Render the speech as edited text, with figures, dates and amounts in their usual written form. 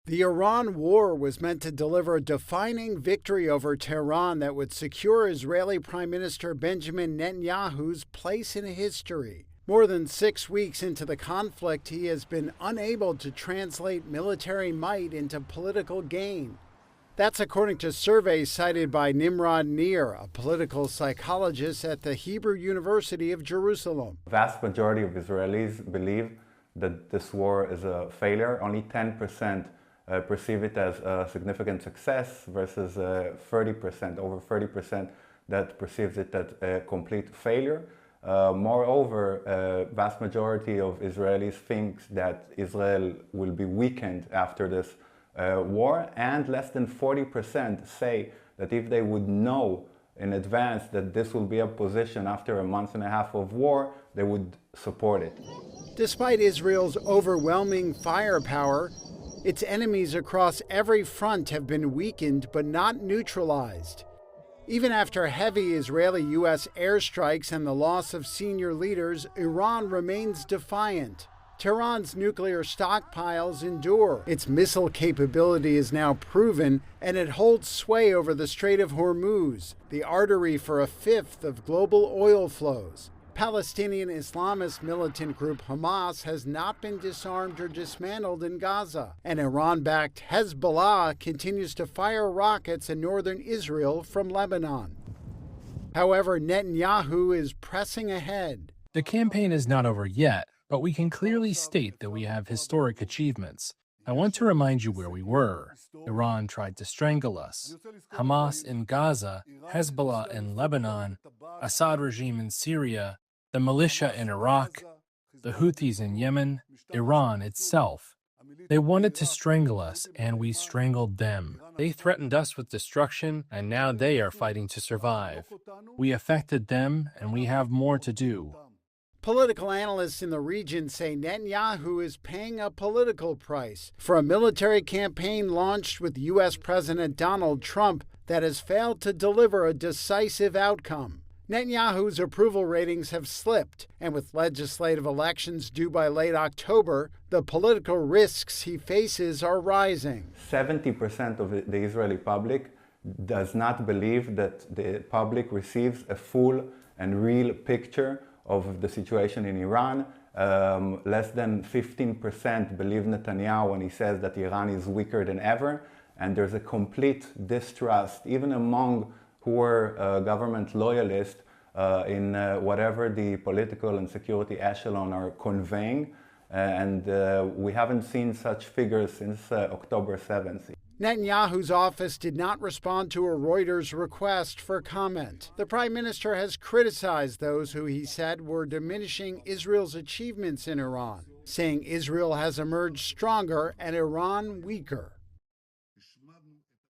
The Iran war was meant to deliver a defining victory over Tehran that would secure Israeli Prime Minister Benjamin Netanyahu's place in history. More than 6 weeks into the conflict, he has been unable to translate military might into political gain. That's according to surveys cited by Nimrod Nir, a political psychologist at the Hebrew University of Jerusalem. The vast majority of Israelis believe that this war is a failure. Only 10% perceive it as a significant success versus 30%, over 30% that perceives it as a complete failure. Moreover, vast majority of Israelis think that Israel will be weakened after this war, and less than 40% say that if they would know in advance that this will be a position after a month and a half of war, they would support it. Despite Israel's overwhelming firepower, its enemies across every front have been weakened but not neutralized. Even after heavy Israeli-U.S. airstrikes and the loss of senior leaders, Iran remains defiant. Tehran's nuclear stockpiles endure. Its missile capability is now proven, and it holds sway over the Strait of Hormuz, the artery for a fifth of global oil flows. Palestinian Islamist militant group Hamas has not been disarmed or dismantled in Gaza, and Iran-backed Hezbollah continues to fire rockets in northern Israel from Lebanon. However, Netanyahu is pressing ahead. The campaign is not over yet, but we can clearly state that we have historic achievements. I want to remind you where we were. Iran tried to strangle us. Hamas in Gaza, Hezbollah in Lebanon, Assad regime in Syria, the militia in Iraq, the Houthis in Yemen, Iran itself. They wanted to strangle us, and we strangled them. They threatened us with destruction, and now they are fighting to survive. We affected them, and we have more to do. Political analysts in the region say Netanyahu is paying a political price for a military campaign launched with U.S. President Donald Trump that has failed to deliver a decisive outcome. Netanyahu's approval ratings have slipped, and with legislative elections due by late October, the political risks he faces are rising. 70% of the Israeli public does not believe that the public receives a full and real picture of the situation in Iran. Less than 15% believe Netanyahu when he says that Iran is weaker than ever, and there's a complete distrust, even among who are government loyalists in whatever the political and security echelon are conveying, and we haven't seen such figures since October 7th. Netanyahu's office did not respond to a Reuters request for comment. The Prime Minister has criticized those who he said were diminishing Israel's achievements in Iran, saying Israel has emerged stronger and Iran weaker.